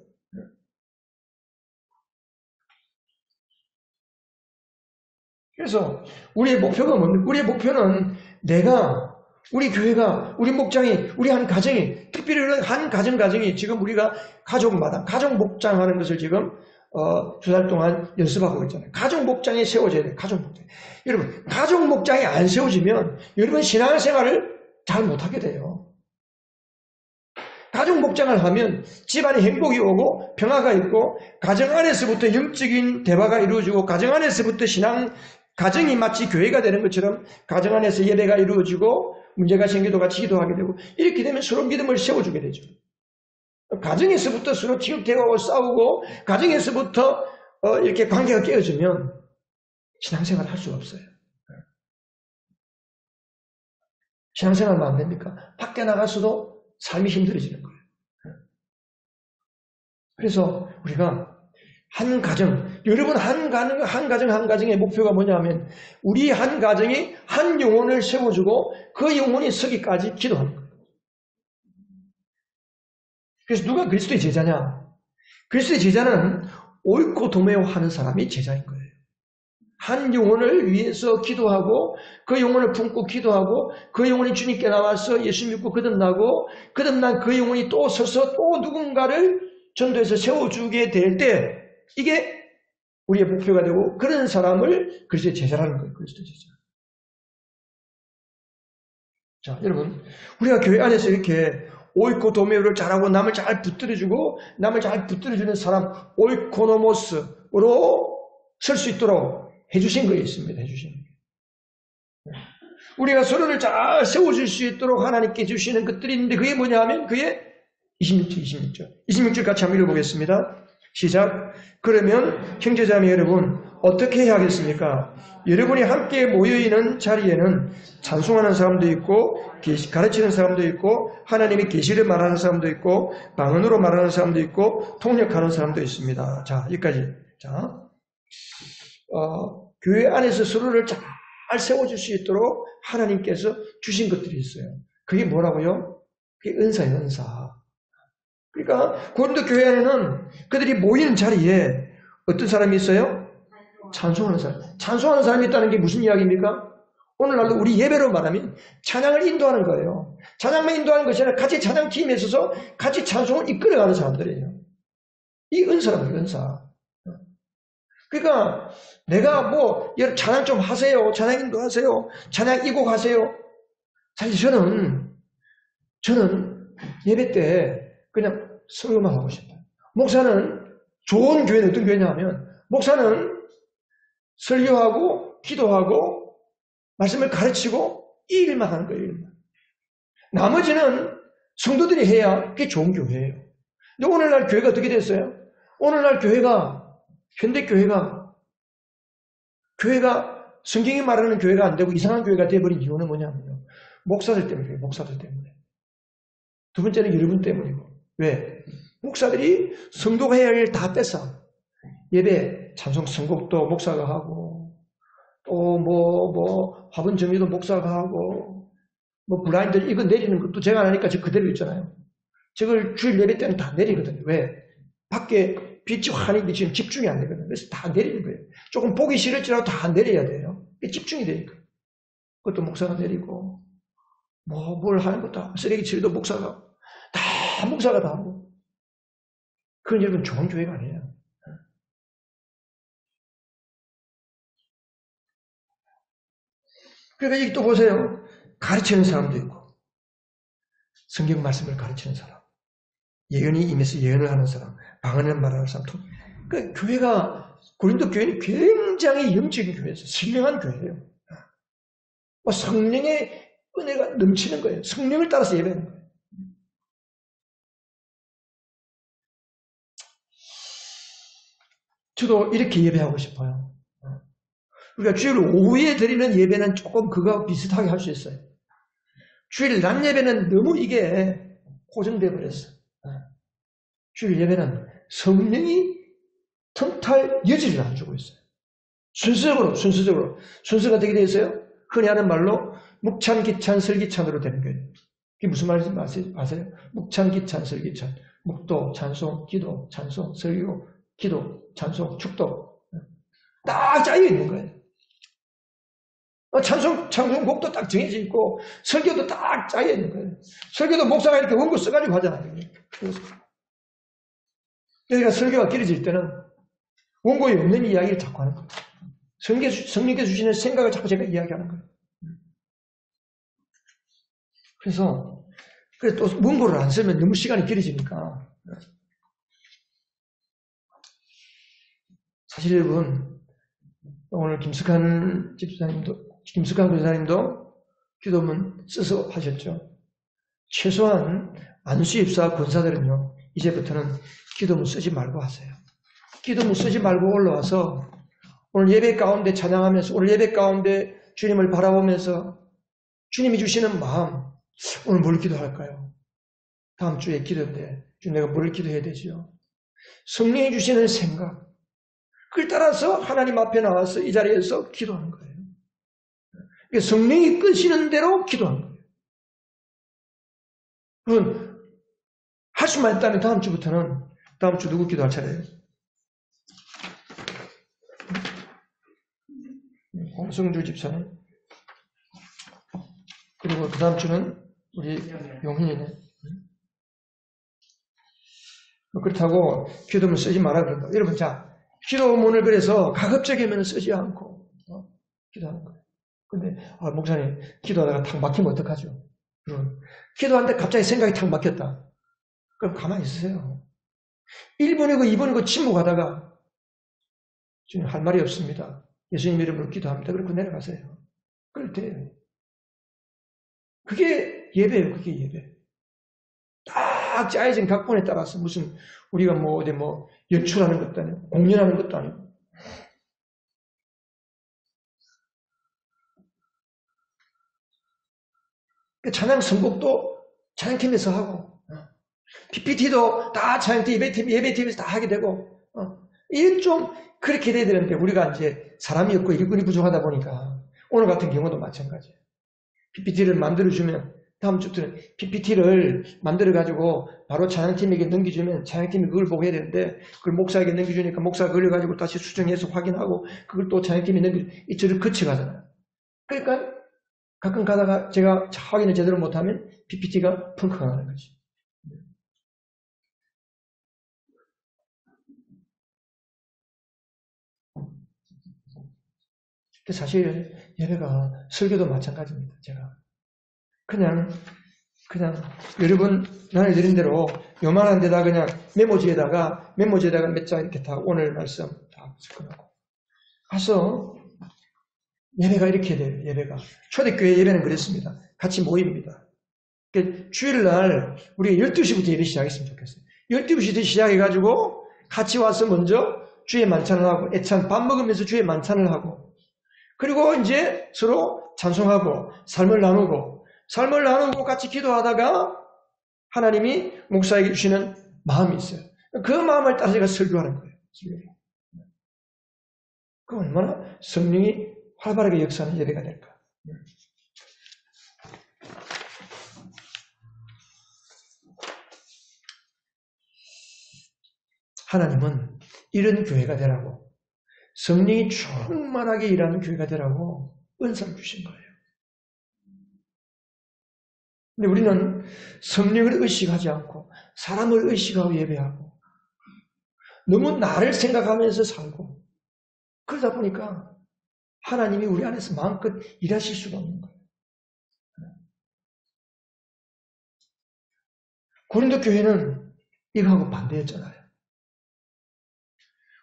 [SPEAKER 1] 그래서 우리의 목표가 뭡니까? 우리의 목표는 우리 교회가, 우리 목장이, 우리 한 가정이, 특별히 한 가정이 지금 우리가 가족 목장하는 것을 지금 2달 동안 연습하고 있잖아요. 가족 목장이 세워져야 돼요. 가족 목장. 여러분, 가족 목장이 안 세워지면 여러분 신앙생활을 잘 못하게 돼요. 가족 목장을 하면 집안에 행복이 오고 평화가 있고 가정 안에서부터 영적인 대화가 이루어지고 가정 안에서부터 가정이 마치 교회가 되는 것처럼 가정 안에서 예배가 이루어지고 문제가 생겨도 같이 기도하게 되고 이렇게 되면 서로 믿음을 세워주게 되죠. 가정에서부터 서로 티격태격하고 싸우고 가정에서부터 이렇게 관계가 깨어지면 신앙생활 할 수가 없어요. 신앙생활만 안 됩니까? 밖에 나가서도 삶이 힘들어지는 거예요. 그래서 우리가 한 가정, 여러분 한 가정의 목표가 뭐냐면 우리 한 가정이 한 영혼을 세워주고 그 영혼이 서기까지 기도하는 거예요. 그래서 누가 그리스도의 제자냐? 그리스도의 제자는 오이코도메오 하는 사람이 제자인 거예요. 한 영혼을 위해서 기도하고 그 영혼을 품고 기도하고 그 영혼이 주님께 나와서 예수 믿고 거듭나고 거듭난 그 영혼이 또 서서 또 누군가를 전도해서 세워주게 될 때 이게 우리의 목표가 되고 그런 사람을 그리스도의 제자라는 거예요. 그리스도의 제자. 자, 여러분, 우리가 교회 안에서 이렇게 오이코도메오를 잘하고 남을 잘 붙들어주고 남을 잘 붙들어주는 사람 오이코노모스로 설 수 있도록 해주신 거에 있습니다. 해주신 거예요. 우리가 서로를 잘 세워줄 수 있도록 하나님께 주시는 것들이 있는데 그게 뭐냐 하면 그게 26절 같이 한번 읽어보겠습니다. 시작. 그러면 형제자매 여러분 어떻게 해야 하겠습니까? 여러분이 함께 모여있는 자리에는 찬송하는 사람도 있고 가르치는 사람도 있고 하나님의 계시를 말하는 사람도 있고 방언으로 말하는 사람도 있고 통역하는 사람도 있습니다. 자, 여기까지. 자, 교회 안에서 서로를 잘 세워줄 수 있도록 하나님께서 주신 것들이 있어요. 그게 뭐라고요? 그게 은사예요. 은사. 그러니까 고린도 교회 안에는 그들이 모이는 자리에 어떤 사람이 있어요? 찬송하는 사람. 찬송하는 사람이 있다는 게 무슨 이야기입니까? 오늘날도 우리 예배로 말하면 찬양을 인도하는 거예요. 찬양만 인도하는 것이 아니라 같이 찬양팀에 있어서 같이 찬송을 이끌어가는 사람들이에요. 이 은사라고, 은사. 그러니까 내가 뭐 찬양 좀 하세요. 찬양인도 하세요. 찬양 이곡 하세요. 사실 저는 예배 때 그냥 설교만 하고 싶어요. 목사는 좋은 교회는 어떤 교회냐 하면 목사는 설교하고 기도하고 말씀을 가르치고 이 일만 하는 거예요. 일만. 나머지는 성도들이 해야 그게 좋은 교회예요. 근데 오늘날 교회가 어떻게 됐어요? 오늘날 현대교회가 성경이 말하는 교회가 안 되고 이상한 교회가 되어버린 이유는 뭐냐면요. 목사들 때문이에요. 목사들 때문에. 두 번째는 여러분 때문이고. 왜? 목사들이 성도가 해야 할 일 다 뺐어. 예배, 찬송 선곡도 목사가 하고, 또 화분 정리도 목사가 하고, 블라인드 이거 내리는 것도 제가 안 하니까 저 그대로 있잖아요. 저걸 주일 예배 때는 다 내리거든요. 왜? 밖에 빛이 환히 비치면 집중이 안 되거든요. 그래서 다 내리는 거예요. 조금 보기 싫을지라도 다 내려야 돼요. 집중이 되니까. 그것도 목사가 내리고, 뭘 하는 것도, 쓰레기 처리도 목사가, 다 목사가 다 하고. 그건 여러분 좋은 교회가 아니에요. 그러니까 여기 또 보세요. 가르치는 사람도 있고, 성경 말씀을 가르치는 사람, 예언이 임해서 예언을 하는 사람, 방언을 말하는 사람. 그러니까 교회가, 고린도 교회는 굉장히 영적인 교회였어요. 신령한 교회예요. 성령의 은혜가 넘치는 거예요. 성령을 따라서 예배하는 거예요. 저도 이렇게 예배하고 싶어요. 우리가 주일 오후에 드리는 예배는 조금 그거하고 비슷하게 할 수 있어요. 주일 낮 예배는 너무 이게 고정되어 버렸어. 주일 예배는 성령이 틈탈 여지를 안 주고 있어요. 순서적으로. 순서가 되게 되어 있어요. 흔히 하는 말로 묵찬, 기찬, 설기찬으로 되는 거예요. 그게 무슨 말인지 아세요? 묵찬, 기찬, 설기찬. 묵도, 찬송, 기도, 찬송, 설교, 기도, 찬송, 축도. 딱 짜여 있는 거예요. 찬송곡도 딱 정해져 있고, 설교도 딱 짜여 있는 거예요. 설교도 목사가 이렇게 원고 써가지고 하잖아요. 그러니까 설교가 길어질 때는 원고에 없는 이야기를 자꾸 하는 거예요. 성령께서 주시는 생각을 자꾸 제가 이야기하는 거예요. 그래서 또 원고를 안 쓰면 너무 시간이 길어지니까. 사실 여러분, 오늘 김석한 권사님도 기도문 써서 하셨죠. 최소한 안수입사 권사들은요, 이제부터는 기도문 쓰지 말고 하세요. 기도문 쓰지 말고 올라와서 오늘 예배 가운데 찬양하면서, 오늘 예배 가운데 주님을 바라보면서 주님이 주시는 마음, 오늘 뭘 기도할까요? 다음 주에 기도인데 주님 내가 뭘 기도해야 되지요? 성령이 주시는 생각, 그걸 따라서 하나님 앞에 나와서 이 자리에서 기도하는 거예요. 성령이 끄시는 대로 기도하는 거예요. 그건 할 수만 있다면 다음 주 누구 기도할 차례예요? 홍성주 집사님. 그리고 그 다음 주는 우리 용hin이네. 그렇다고 기도문 쓰지 마라 그런다. 여러분, 자, 기도문을 그래서 가급적이면 쓰지 않고 기도하는 거예요. 근데 목사님 기도하다가 탁 막히면 어떡하죠? 기도하는데 갑자기 생각이 탁 막혔다. 그럼 가만히 있으세요. 1분이고 2분이고 침묵하다가 지금 할 말이 없습니다. 예수님 이름으로 기도합니다. 그렇게 내려가세요. 그럴 때 그게 예배예요. 그게 예배. 딱 짜여진 각본에 따라서 무슨 우리가 어디 연출하는 것도 아니고 공연하는 것도 아니고 찬양 선곡도 찬양팀에서 하고 PPT도 다 찬양팀 예배팀에서 다 하게 되고 이게 좀 그렇게 돼야 되는데 우리가 이제 사람이 없고 일꾼이 부족하다 보니까 오늘 같은 경우도 마찬가지예요. PPT를 만들어주면 다음 주부터는 PPT를 만들어가지고 바로 찬양팀에게 넘겨주면 찬양팀이 그걸 보고 해야 되는데 그걸 목사에게 넘겨주니까 목사가 걸려가지고 다시 수정해서 확인하고 그걸 또 찬양팀이 이 절을 거쳐가잖아요. 그러니까 가끔 가다가 제가 확인을 제대로 못하면 PPT가 펑크가 나는 거지. 사실 예배가 설교도 마찬가지입니다. 제가 그냥 여러분 나눠드린 대로 요만한 데다 그냥 메모지에다가 몇 장 이렇게 다 오늘 말씀 다 적어놓고 가서 예배가 이렇게 돼요. 예배가 초대교회 예배는 그랬습니다. 같이 모입니다. 그러니까 주일날 우리가 12시부터 예배 시작했으면 좋겠어요. 12시부터 시작해가지고 같이 와서 먼저 주의 만찬을 하고 애찬 밥 먹으면서 주의 만찬을 하고 그리고 이제 서로 찬송하고 삶을 나누고 같이 기도하다가 하나님이 목사에게 주시는 마음이 있어요. 그 마음을 따라 제가 설교하는 거예요. 그 얼마나 성령이 활발하게 역사하는 예배가 될까. 하나님은 이런 교회가 되라고 성령이 충만하게 일하는 교회가 되라고 은사를 주신 거예요. 근데 우리는 성령을 의식하지 않고 사람을 의식하고 예배하고 너무 나를 생각하면서 살고 그러다 보니까 하나님이 우리 안에서 마음껏 일하실 수가 없는 거예요. 고린도 교회는 이거하고 반대였잖아요.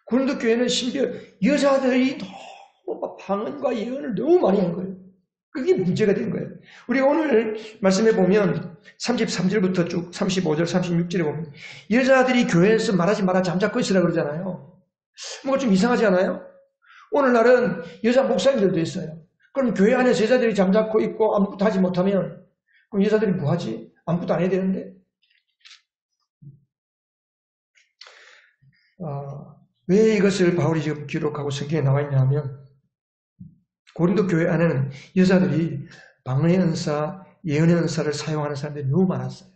[SPEAKER 1] 고린도 교회는 심지어 여자들이 너무 방언과 예언을 너무 많이 한 거예요. 그게 문제가 된 거예요. 우리가 오늘 말씀해 보면 33절부터 쭉 35절, 36절에 보면 여자들이 교회에서 말하지 마라 잠자코 있으라 그러잖아요. 뭔가 좀 이상하지 않아요? 오늘날은 여자 목사님들도 있어요. 그럼 교회 안에서 여자들이 잠자코 있고 아무것도 하지 못하면 그럼 여자들이 뭐 하지? 아무것도 안 해야 되는데? 왜 이것을 바울이 지금 기록하고 성경에 나와 있냐 하면 고린도 교회 안에는 여자들이 방언의 은사, 예언의 은사를 사용하는 사람들이 너무 많았어요.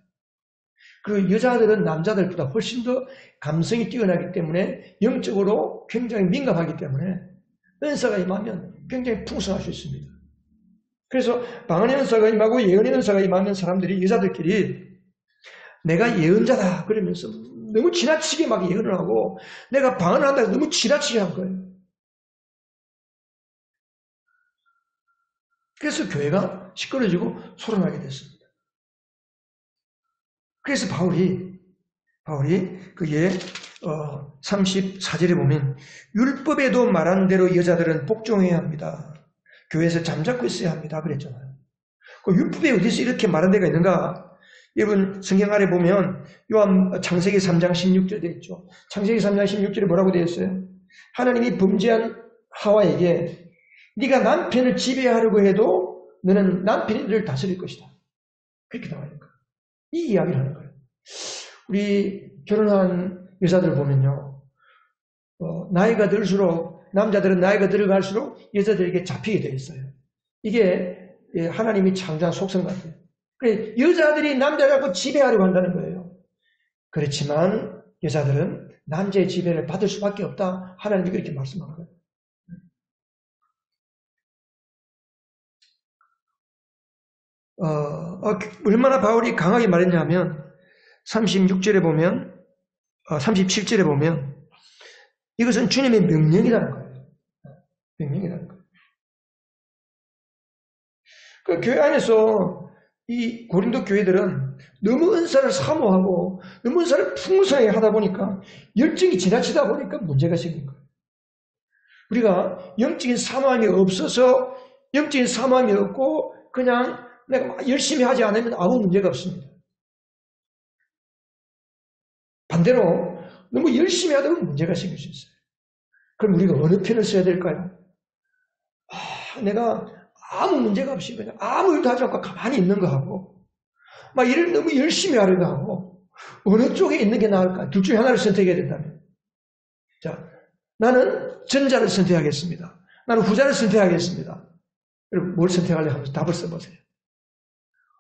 [SPEAKER 1] 그리고 여자들은 남자들보다 훨씬 더 감성이 뛰어나기 때문에 영적으로 굉장히 민감하기 때문에 은사가 임하면 굉장히 풍성할 수 있습니다. 그래서 방언의 은사가 임하고 예언의 은사가 임하면 사람들이 여자들끼리 내가 예언자다 그러면서 너무 지나치게 막 예언을 하고 내가 방언을 한다고 너무 지나치게 한 거예요. 그래서 교회가 시끄러지고 소란하게 됐습니다. 그래서 바울이 그게 34절에 보면 율법에도 말한 대로 여자들은 복종해야 합니다. 교회에서 잠자코 있어야 합니다. 그랬잖아요. 그 율법에 어디서 이렇게 말한 데가 있는가? 여러분 성경 아래 보면 요한 창세기 3장 16절 되어 있죠. 창세기 3장 16절에 뭐라고 되어 있어요? 하나님이 범죄한 하와에게 네가 남편을 지배하려고 해도 너는 남편이 너를 다스릴 것이다. 그렇게 나와 있는 거예요. 이 이야기를 하는 거예요. 우리 결혼한 여자들을 보면요. 나이가 들수록 남자들은 나이가 들어갈수록 여자들에게 잡히게 되어 있어요. 이게 하나님이 창조한 속성 같아요. 그래, 여자들이 남자를 갖고 지배하려고 한다는 거예요. 그렇지만 여자들은 남자의 지배를 받을 수밖에 없다. 하나님이 그렇게 말씀하는 거예요. 얼마나 바울이 강하게 말했냐면 36절에 보면 37절에 보면 이것은 주님의 명령이라는 거예요. 명령이라는 거예요. 그 교회 안에서 이 고린도 교회들은 너무 은사를 사모하고 너무 은사를 풍성하게 하다 보니까 열정이 지나치다 보니까 문제가 생긴 거예요. 우리가 영적인 사모함이 없어서 영적인 사모함이 없고 그냥 내가 막 열심히 하지 않으면 아무 문제가 없습니다. 반대로 너무 열심히 하다 보면 문제가 생길 수 있어요. 그럼 우리가 어느 편을 써야 될까요? 내가 아무 문제가 없이 그냥 아무 일도 하지 않고 가만히 있는 거 하고 막 일을 너무 열심히 하려고 하고 어느 쪽에 있는 게 나을까? 둘 중에 하나를 선택해야 된다면 자, 나는 전자를 선택하겠습니다. 나는 후자를 선택하겠습니다. 여러분 뭘 선택할래 하면서 답을 써보세요.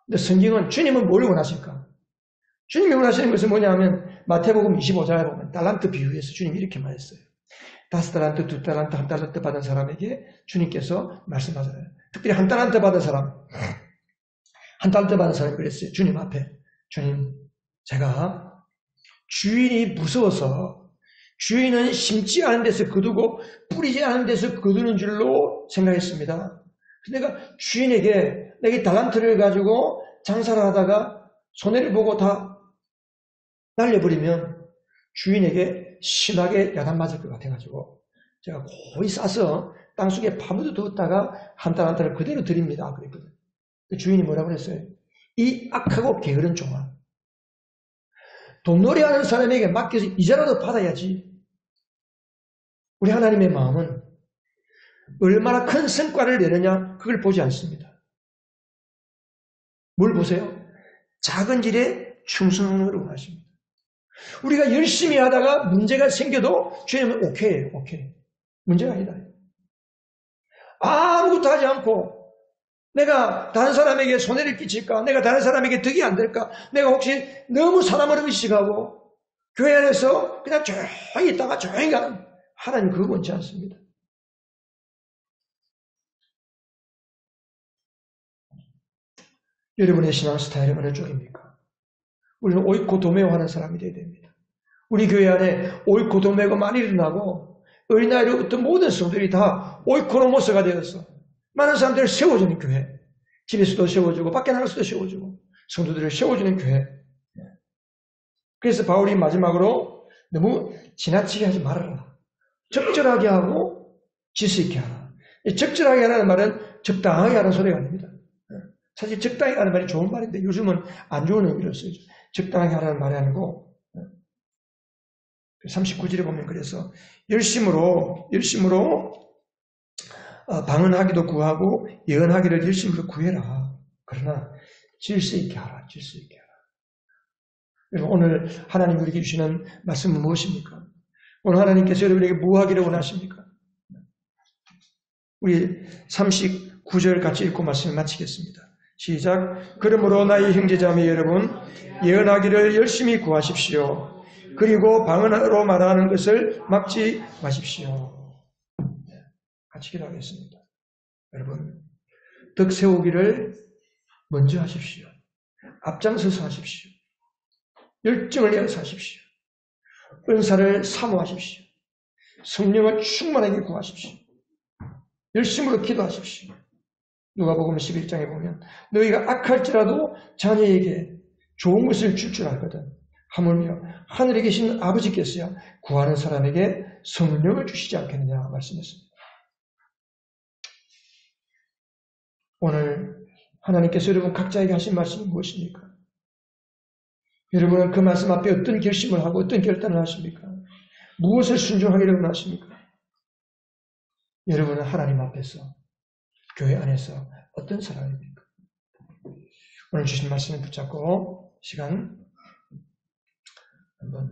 [SPEAKER 1] 근데 성경은 주님은 뭘 원하실까? 주님이 원하시는 것은 뭐냐 하면 마태복음 25장에 보면 달란트 비유에서 주님이 이렇게 말했어요. 5달란트, 2달란트, 1달란트 받은 사람에게 주님께서 말씀하잖아요. 특별히 1달란트 받은 사람, 1달란트 받은 사람이 그랬어요. 주님 앞에. 주님, 제가 주인이 무서워서 주인은 심지 않은 데서 거두고 뿌리지 않은 데서 거두는 줄로 생각했습니다. 내가 주인에게 내게 달란트를 가지고 장사를 하다가 손해를 보고 다 날려버리면 주인에게 심하게 야단맞을 것 같아가지고 제가 거의 싸서 땅속에 파묻어 두었다가 한 달 한 달을 그대로 드립니다. 그랬거든. 그 주인이 뭐라고 그랬어요? 이 악하고 게으른 종아, 돈놀이하는 사람에게 맡겨서 이자라도 받아야지. 우리 하나님의 마음은 얼마나 큰 성과를 내느냐 그걸 보지 않습니다. 뭘 보세요? 작은 일에 충성하는 걸 원하십니다. 우리가 열심히 하다가 문제가 생겨도 주님은 오케이. 문제가 아니다. 아무것도 하지 않고 내가 다른 사람에게 손해를 끼칠까? 내가 다른 사람에게 득이 안 될까? 내가 혹시 너무 사람을 의식하고 교회 안에서 그냥 조용히 있다가 조용히 가는 하나님 그거 원치 않습니다. 여러분의 신앙 스타일은 어느 쪽입니까? 우리는 옳고 도매하는 사람이 되어야 됩니다. 우리 교회 안에 옳고 도매가 많이 일어나고 어린아이로부터 모든 성도들이 다 옳고노모스가 되어서 많은 사람들을 세워주는 교회, 집에서도 세워주고 밖에 나가서도 세워주고 성도들을 세워주는 교회. 그래서 바울이 마지막으로 너무 지나치게 하지 말아라. 적절하게 하고 질서 있게 하라. 적절하게 하라는 말은 적당하게 하라는 소리가 아닙니다. 사실 적당히 하는 말이 좋은 말인데 요즘은 안 좋은 의미로 쓰이죠. 적당하게 하라는 말이 아니고 39절에 보면 그래서 열심으로 방언하기도 구하고 예언하기를 열심으로 구해라. 그러나 질서 있게 하라. 여러분 오늘 하나님 우리에게 주시는 말씀은 무엇입니까? 오늘 하나님께서 여러분에게 뭐 하기를 원하십니까? 우리 39절 같이 읽고 말씀을 마치겠습니다. 시작. 그러므로 나의 형제자매 여러분 예언하기를 열심히 구하십시오. 그리고 방언으로 말하는 것을 막지 마십시오. 같이 기도하겠습니다. 여러분 덕 세우기를 먼저 하십시오. 앞장서서 하십시오. 열정을 내어서 하십시오. 은사를 사모하십시오. 성령을 충만하게 구하십시오. 열심으로 기도하십시오. 누가복음 11장에 보면 너희가 악할지라도 자녀에게 좋은 것을 줄 알거든. 하물며 하늘에 계신 아버지께서야 구하는 사람에게 성령을 주시지 않겠느냐 말씀했습니다. 오늘 하나님께서 여러분 각자에게 하신 말씀이 무엇입니까? 여러분은 그 말씀 앞에 어떤 결심을 하고 어떤 결단을 하십니까? 무엇을 순종하기를 원하십니까? 여러분은 하나님 앞에서 교회 안에서 어떤 사람입니까? 오늘 주신 말씀을 붙잡고 시간 한번